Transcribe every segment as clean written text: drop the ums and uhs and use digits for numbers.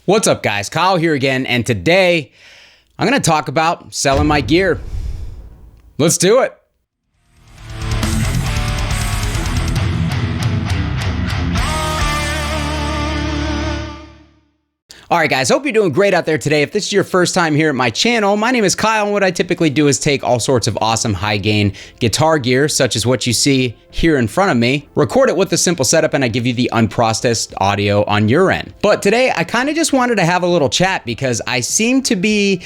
What's up, guys? Kyle here again, and today I'm going to talk about selling my gear. Let's do it. All right, guys, hope you're doing great out there today. If this is your first time here at my channel, my name is Kyle, and what I typically do is take all sorts of awesome high-gain guitar gear, such as what you see here in front of me, record it with a simple setup, and I give you the unprocessed audio on your end. But today, I kind of just wanted to have a little chat because I seem to be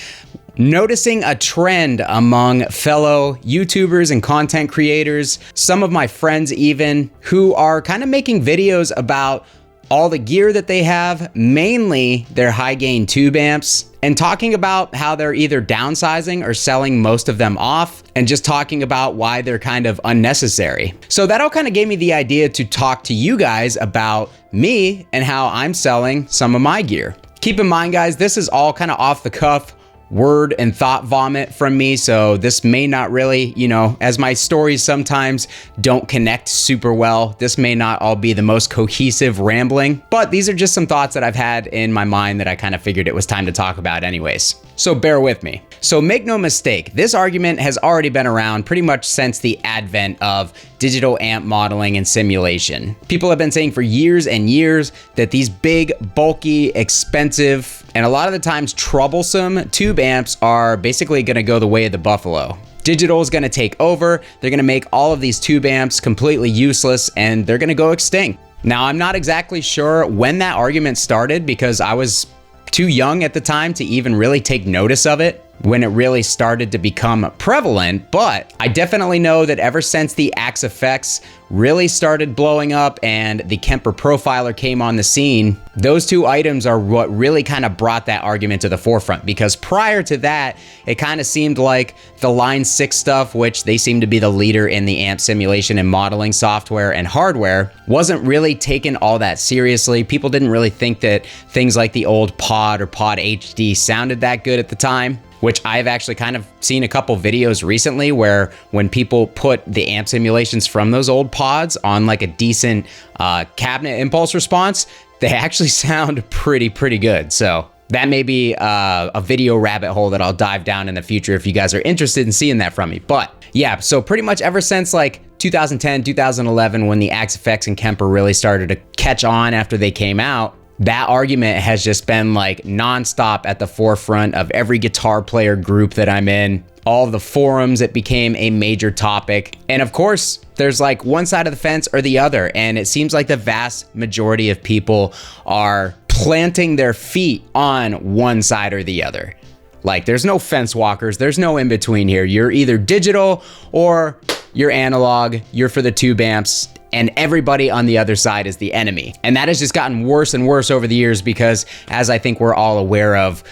noticing a trend among fellow YouTubers and content creators, some of my friends even, who are kind of making videos about all the gear that they have, mainly their high gain tube amps, and talking about how they're either downsizing or selling most of them off, and just talking about why they're kind of unnecessary. So that all kind of gave me the idea to talk to you guys about me and how I'm selling some of my gear. Keep in mind, guys, this is all kind of off the cuff word and thought vomit from me, so this may not really, as my stories sometimes don't connect super well, this may not all be the most cohesive rambling, but these are just some thoughts that I've had in my mind that I kind of figured it was time to talk about anyways. So bear with me. So make no mistake, this argument has already been around pretty much since the advent of digital amp modeling and simulation. People have been saying for years and years that these big, bulky, expensive, and a lot of the times troublesome tube amps are basically gonna go the way of the buffalo. Digital is gonna take over, they're gonna make all of these tube amps completely useless, and they're gonna go extinct. Now, I'm not exactly sure when that argument started because I was too young at the time to even really take notice of it when it really started to become prevalent, but I definitely know that ever since the Axe effects really started blowing up and the Kemper Profiler came on the scene, those two items are what really kind of brought that argument to the forefront, because prior to that, it kind of seemed like the Line 6 stuff, which they seem to be the leader in the amp simulation and modeling software and hardware, wasn't really taken all that seriously. People didn't really think that things like the old Pod or Pod HD sounded that good at the time, which I've actually kind of seen a couple videos recently where when people put the amp simulations from those old pods on like a decent cabinet impulse response, they actually sound pretty good. So that may be a video rabbit hole that I'll dive down in the future if you guys are interested in seeing that from me. But yeah, so pretty much ever since like 2010, 2011, when the Axe effects and Kemper really started to catch on after they came out, that argument has just been like nonstop at the forefront of every guitar player group that I'm in. All of the forums, it became a major topic. And of course, there's like one side of the fence or the other. And it seems like the vast majority of people are planting their feet on one side or the other. Like there's no fence walkers, there's no in between here. You're either digital or you're analog, you're for the tube amps, and everybody on the other side is the enemy. And that has just gotten worse and worse over the years because, as I think we're all aware of,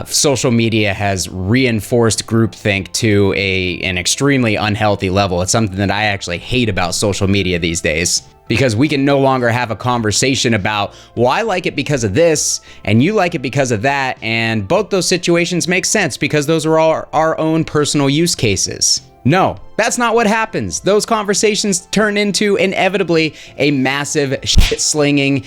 social media has reinforced groupthink to an extremely unhealthy level. It's something that I actually hate about social media these days, because we can no longer have a conversation about, well, I like it because of this, and you like it because of that, and both those situations make sense because those are all our own personal use cases. No, that's not what happens. Those conversations turn into inevitably a massive shit-slinging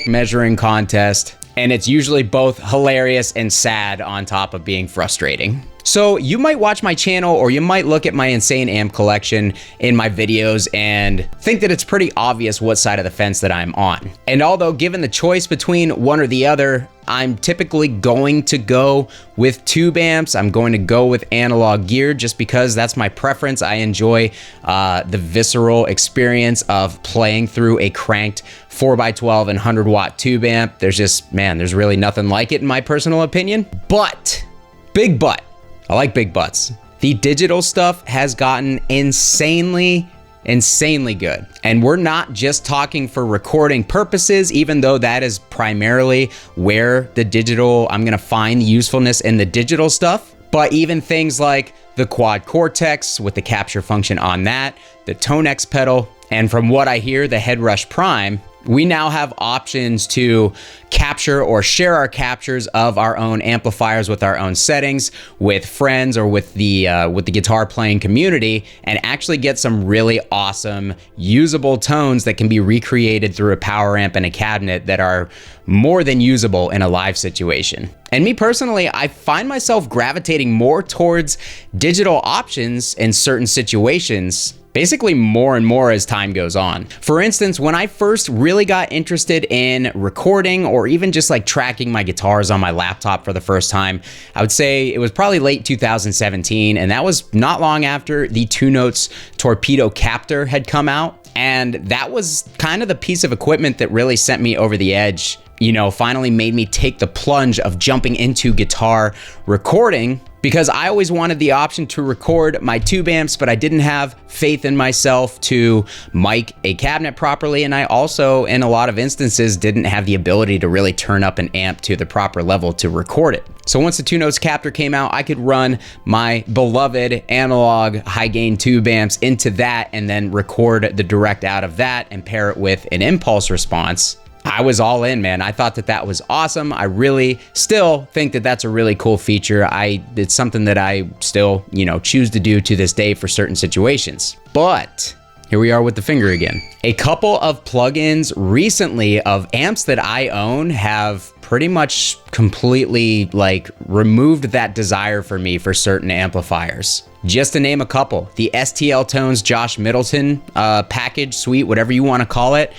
measuring contest, and it's usually both hilarious and sad on top of being frustrating. So you might watch my channel or you might look at my insane amp collection in my videos and think that it's pretty obvious what side of the fence that I'm on. And although given the choice between one or the other, I'm typically going to go with tube amps. I'm going to go with analog gear just because that's my preference. I enjoy the visceral experience of playing through a cranked 4x12 and 100 watt tube amp. There's just, man, there's really nothing like it in my personal opinion. But, big but, I like big butts. The digital stuff has gotten insanely good. And we're not just talking for recording purposes, even though that is primarily where the digital, I'm gonna find the usefulness in the digital stuff. But even things like the Quad Cortex with the capture function on that, the Tone X pedal, and from what I hear, the Headrush Prime, we now have options to capture or share our captures of our own amplifiers with our own settings, with friends, or with the guitar playing community, and actually get some really awesome usable tones that can be recreated through a power amp and a cabinet that are more than usable in a live situation. And me personally, I find myself gravitating more towards digital options in certain situations, basically more and more as time goes on. For instance, when I first really got interested in recording or even just like tracking my guitars on my laptop for the first time, I would say it was probably late 2017, and that was not long after the 2Notes Torpedo Captor had come out. And that was kind of the piece of equipment that really sent me over the edge, you know, finally made me take the plunge of jumping into guitar recording, because I always wanted the option to record my tube amps, but I didn't have faith in myself to mic a cabinet properly. And I also, in a lot of instances, didn't have the ability to really turn up an amp to the proper level to record it. So once the 2Notes Captor came out, I could run my beloved analog high gain tube amps into that and then record the direct out of that and pair it with an impulse response. I was all in, man. I thought that that was awesome. I really still think that that's a really cool feature. It's something that I still, you know, choose to do to this day for certain situations. But here we are with the finger again. A couple of plugins recently of amps that I own have pretty much completely like removed that desire for me for certain amplifiers. Just to name a couple, the STL Tones Josh Middleton package, suite, whatever you want to call it.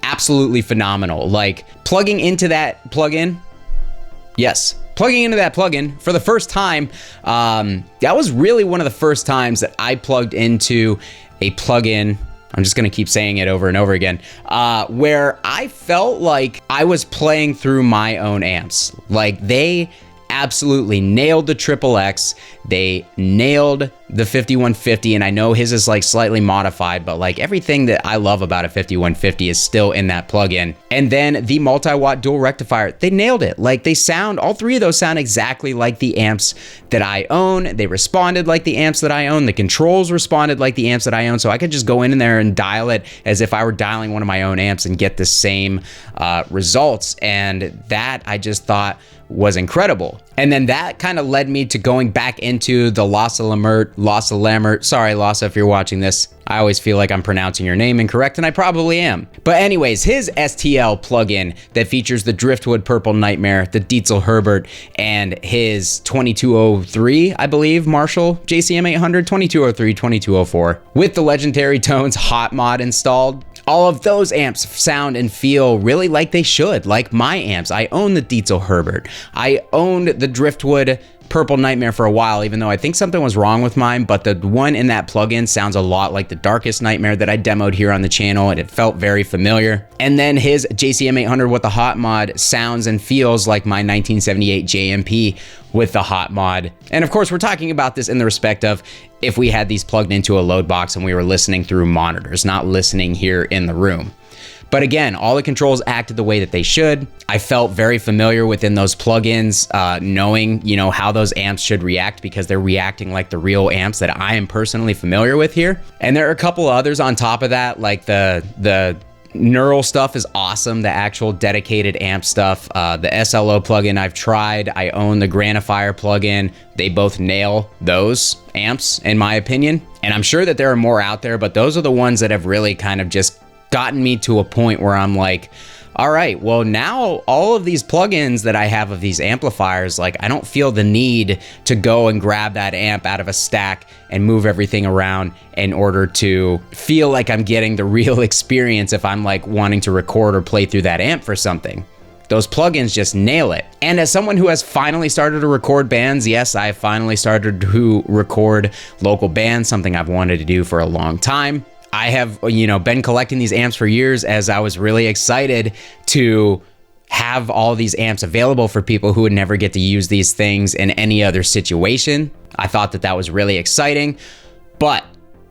Absolutely phenomenal. Like plugging into that plugin, plugging into that plugin for the first time, that was really one of the first times that I plugged into a plugin. I'm just gonna keep saying it over and over again, where I felt like I was playing through my own amps. Like they absolutely nailed the XXX. They nailed the 5150, and I know his is like slightly modified, but like everything that I love about a 5150 is still in that plugin. And then the multi-watt dual rectifier, they nailed it. Like they sound, all three of those sound exactly like the amps that I own. They responded like the amps that I own. The controls responded like the amps that I own. So I could just go in there and dial it as if I were dialing one of my own amps and get the same results. And that I just thought was incredible. And then that kind of led me to going back into the Lasse Lammert, sorry Lasse if you're watching this, I always feel like I'm pronouncing your name incorrect, and I probably am. But anyways, his STL plugin that features the Driftwood Purple Nightmare, the Dietzel Herbert, and his 2203, I believe, Marshall JCM 800, 2203, 2204, with the legendary Tones Hot Mod installed. All of those amps sound and feel really like they should, like my amps. I own the Dietzel Herbert. I owned the Driftwood Purple Nightmare for a while, even though I think something was wrong with mine, but the one in that plugin sounds a lot like the Darkest Nightmare that I demoed here on the channel, and it felt very familiar. And then his JCM 800 with the Hot Mod sounds and feels like my 1978 JMP with the Hot Mod. And of course, we're talking about this in the respect of if we had these plugged into a load box and we were listening through monitors, not listening here in the room. But again, all the controls acted the way that they should. I felt very familiar within those plugins, knowing, you know, how those amps should react because they're reacting like the real amps that I am personally familiar with here. And there are a couple others on top of that, like the neural stuff is awesome, the actual dedicated amp stuff. The SLO plugin I've tried. I own the Granifier plugin. They both nail those amps in my opinion. And I'm sure that there are more out there, but those are the ones that have really kind of just gotten me to a point where I'm like, all right, well now all of these plugins that I have of these amplifiers, like I don't feel the need to go and grab that amp out of a stack and move everything around in order to feel like I'm getting the real experience if I'm like wanting to record or play through that amp for something. Those plugins just nail it. And as someone who has finally started to record bands, yes, I finally started to record local bands, something I've wanted to do for a long time. I have, you know, been collecting these amps for years as I was really excited to have all these amps available for people who would never get to use these things in any other situation. I thought that that was really exciting, but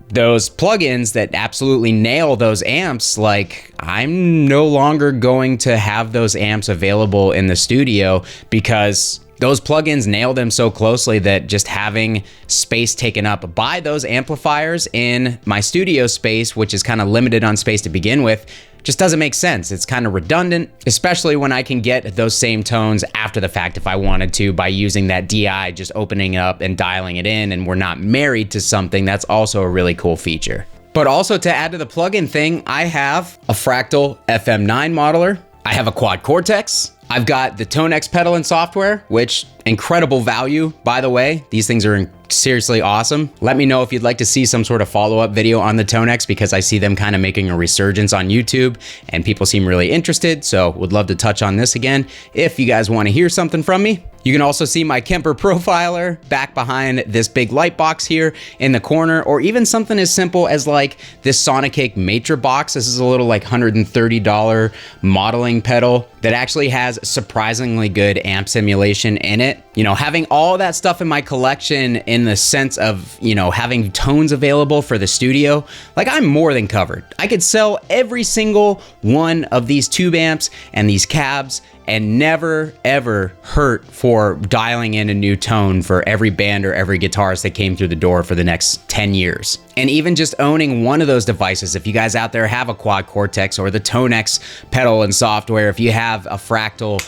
those plugins that absolutely nail those amps, like I'm no longer going to have those amps available in the studio because those plugins nail them so closely that just having space taken up by those amplifiers in my studio space, which is kind of limited on space to begin with, just doesn't make sense. It's kind of redundant, especially when I can get those same tones after the fact if I wanted to by using that DI, just opening it up and dialing it in, and we're not married to something. That's also a really cool feature. But also, to add to the plugin thing, I have a Fractal FM9 modeler. I have a Quad Cortex. I've got the ToneX pedal and software, which incredible value, by the way. These things are seriously awesome. Let me know if you'd like to see some sort of follow-up video on the ToneX, because I see them kind of making a resurgence on YouTube and people seem really interested. So would love to touch on this again if you guys want to hear something from me. You can also see my Kemper profiler back behind this big light box here in the corner, or even something as simple as like this Sonicake Matra box. This is a little like $130 modeling pedal that actually has surprisingly good amp simulation in it. You know, having all that stuff in my collection in the sense of, you know, having tones available for the studio, like I'm more than covered. I could sell every single one of these tube amps and these cabs and never ever hurt for dialing in a new tone for every band or every guitarist that came through the door for the next 10 years. And even just owning one of those devices, if you guys out there have a Quad Cortex or the ToneX pedal and software, if you have a Fractal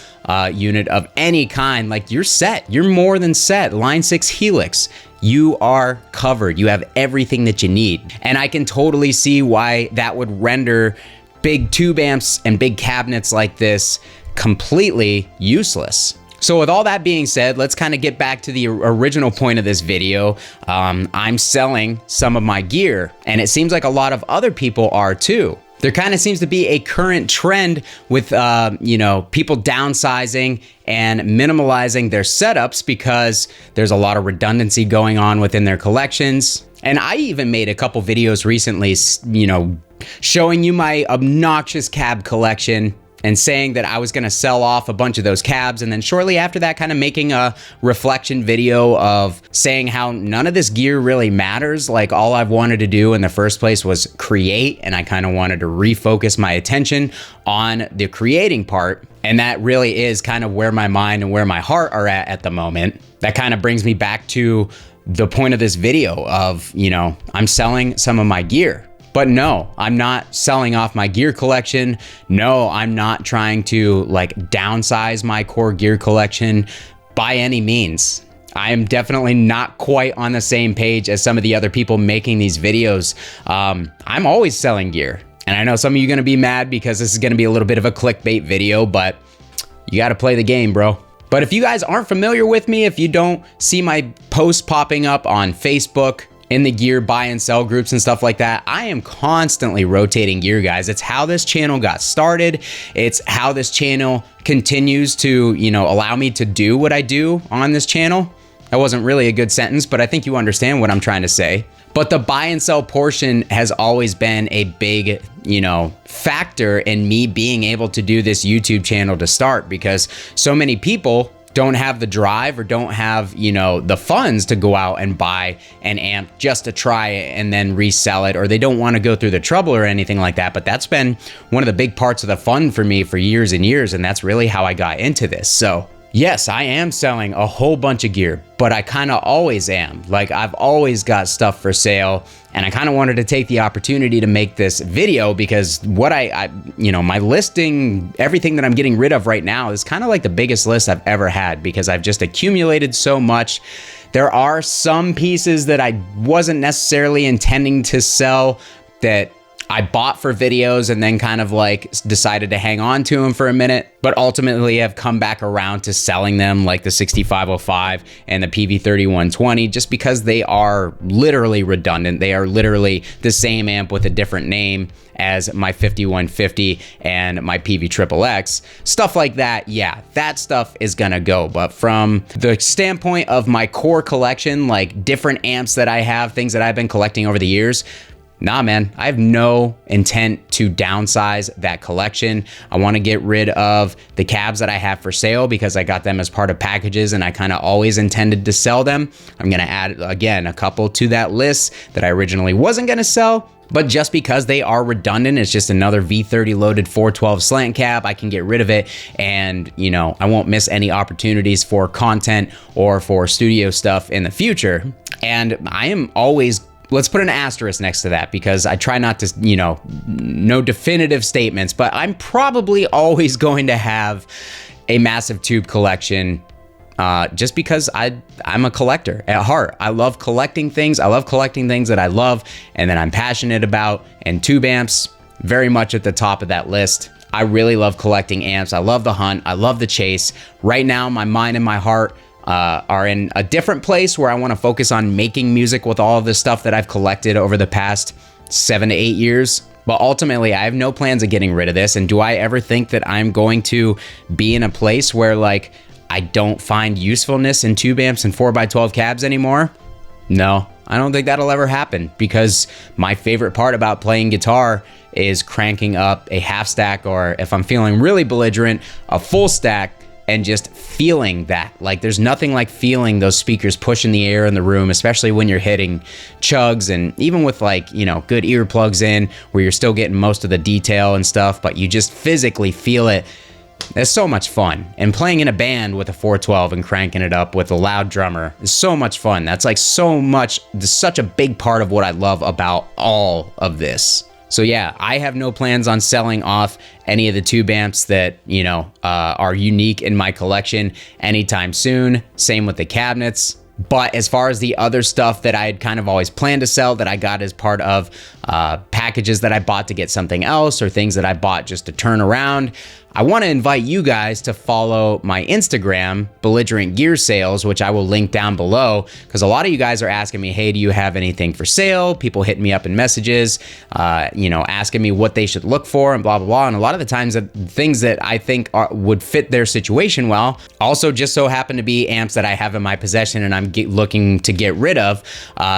unit of any kind, like you're set, you're more than set. Line 6 Helix, you are covered. You have everything that you need. And I can totally see why that would render big tube amps and big cabinets like this completely useless. So with all that being said, let's kind of get back to the original point of this video. I'm selling some of my gear, and it seems like a lot of other people are too. There kind of seems to be a current trend with, you know, people downsizing and minimalizing their setups because there's a lot of redundancy going on within their collections. And I even made a couple videos recently, you know, showing you my obnoxious cab collection and saying that I was gonna sell off a bunch of those cabs, and then shortly after that kind of making a reflection video of saying how none of this gear really matters. Like all I've wanted to do in the first place was create, and I kind of wanted to refocus my attention on the creating part. And that really is kind of where my mind and where my heart are at the moment. That kind of brings me back to the point of this video of, you know, I'm selling some of my gear. But no, I'm not selling off my gear collection. No, I'm not trying to like downsize my core gear collection by any means. I am definitely not quite on the same page as some of the other people making these videos. I'm always selling gear. And I know some of you are gonna be mad because this is gonna be a little bit of a clickbait video, but you gotta play the game, bro. But if you guys aren't familiar with me, if you don't see my posts popping up on Facebook, in the gear buy and sell groups and stuff like that, I am constantly rotating gear, guys. It's how this channel got started. It's how this channel continues to, you know, allow me to do what I do on this channel. That wasn't really a good sentence, but I think you understand what I'm trying to say. But the buy and sell portion has always been a big, you know, factor in me being able to do this YouTube channel to start, because so many people don't have the drive or don't have, you know, the funds to go out and buy an amp just to try it and then resell it, or they don't want to go through the trouble or anything like that. But that's been one of the big parts of the fun for me for years and years, and that's really how I got into this. So yes, I am selling a whole bunch of gear, but I kind of always am. Like I've always got stuff for sale, and I kind of wanted to take the opportunity to make this video because what you know, my listing, everything that I'm getting rid of right now is kind of like the biggest list I've ever had because I've just accumulated so much. There are some pieces that I wasn't necessarily intending to sell that I bought for videos and then kind of like decided to hang on to them for a minute, but ultimately have come back around to selling them, like the 6505 and the PV3120, just because they are literally redundant. They are literally the same amp with a different name as my 5150 and my PV-XXX. Stuff like that, yeah, that stuff is gonna go. But from the standpoint of my core collection, like different amps that I have, things that I've been collecting over the years, nah, man, I have no intent to downsize that collection. I want to get rid of the cabs that I have for sale because I got them as part of packages and I kind of always intended to sell them. I'm going to add, again, a couple to that list that I originally wasn't going to sell, But just because they are redundant, it's just another V30 loaded 412 slant cab. I can get rid of it, and you know, I won't miss any opportunities for content or for studio stuff in the future. And I am always, let's put an asterisk next to that, because I try not to, you know, no definitive statements, but I'm probably always going to have a massive tube collection, just because I'm a collector at heart. I love collecting things. I love collecting things that I love and that I'm passionate about, and tube amps, very much at the top of that list. I really love collecting amps. I love the hunt. I love the chase. Right now, my mind and my heart are in a different place where I want to focus on making music with all of this stuff that I've collected over the past 7 to 8 years. But ultimately, I have no plans of getting rid of this. And do I ever think that I'm going to be in a place where, like, I don't find usefulness in tube amps and 4x12 cabs anymore? No, I don't think that'll ever happen, because my favorite part about playing guitar is cranking up a half stack, or if I'm feeling really belligerent, a full stack, and just feeling that. Like, there's nothing like feeling those speakers push in the air in the room, especially when you're hitting chugs, and even with, like, you know, good earplugs in where you're still getting most of the detail and stuff, but you just physically feel it. It's so much fun. And playing in a band with a 412 and cranking it up with a loud drummer is so much fun. That's like such a big part of what I love about all of this. So yeah, I have no plans on selling off any of the tube amps that, you know, are unique in my collection anytime soon. Same with the cabinets. But as far as the other stuff that I had kind of always planned to sell, that I got as part of packages that I bought to get something else, or things that I bought just to turn around, I want to invite you guys to follow my Instagram, Belligerent Gear Sales, which I will link down below, because a lot of you guys are asking me, hey, do you have anything for sale? People hitting me up in messages, you know, asking me what they should look for and blah, blah, blah. And a lot of the times, things that I think would fit their situation well also just so happen to be amps that I have in my possession and I'm looking to get rid of.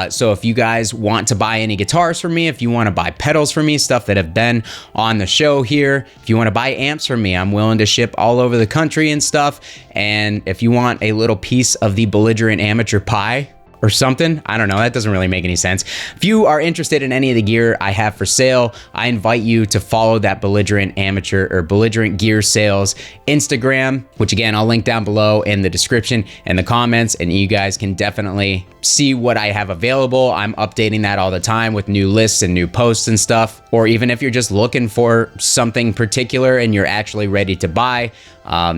So if you guys want to buy any guitars from me, if you want to buy pedals from me, stuff that have been on the show here, if you want to buy amps from me, I'm willing to ship all over the country and stuff. And if you want a little piece of the belligerent amateur pie or something, I don't know, that doesn't really make any sense. If you are interested in any of the gear I have for sale, I invite you to follow that Belligerent Amateur or Belligerent Gear Sales Instagram, which again, I'll link down below in the description and the comments, and you guys can definitely see what I have available. I'm updating that all the time with new lists and new posts and stuff. Or even if you're just looking for something particular and you're actually ready to buy,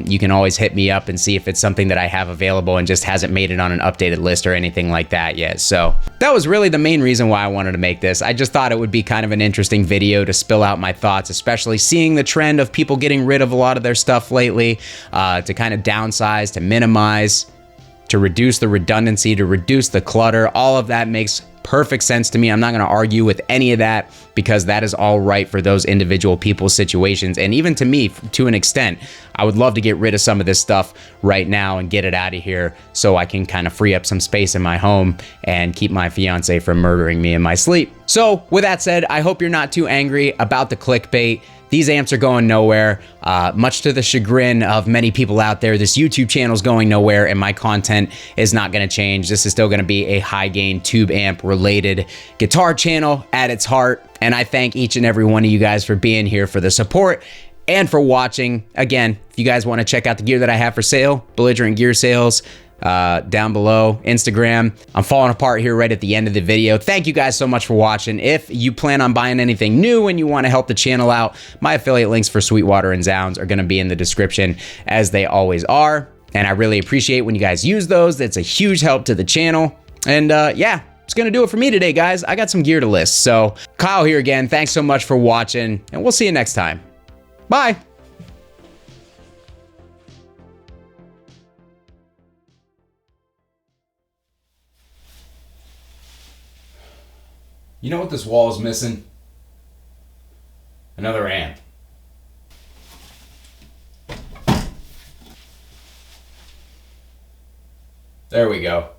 you can always hit me up and see if it's something that I have available and just hasn't made it on an updated list or anything like that yet. So that was really the main reason why I wanted to make this. I just thought it would be kind of an interesting video to spill out my thoughts, especially seeing the trend of people getting rid of a lot of their stuff lately, to kind of downsize, to minimize, to reduce the redundancy, to reduce the clutter. All of that makes perfect sense to me. I'm not going to argue with any of that, because that is all right for those individual people's situations. And even to me, to an extent, I would love to get rid of some of this stuff right now and get it out of here so I can kind of free up some space in my home and keep my fiance from murdering me in my sleep. So with that said, I hope you're not too angry about the clickbait. These amps are going nowhere. Much to the chagrin of many people out there, this YouTube channel is going nowhere and my content is not going to change. This is still going to be a high gain tube amp related guitar channel at its heart. And I thank each and every one of you guys for being here, for the support, and for watching. Again, if you guys want to check out the gear that I have for sale, Belligerent Gear Sales, down below, Instagram. I'm falling apart here right at the end of the video. Thank you guys so much for watching. If you plan on buying anything new and you want to help the channel out, my affiliate links for Sweetwater and Zounds are going to be in the description, as they always are. And I really appreciate when you guys use those. That's a huge help to the channel. And yeah, it's going to do it for me today, guys. I got some gear to list. So Kyle here again. Thanks so much for watching, and we'll see you next time. Bye. You know what this wall is missing? Another amp. There we go.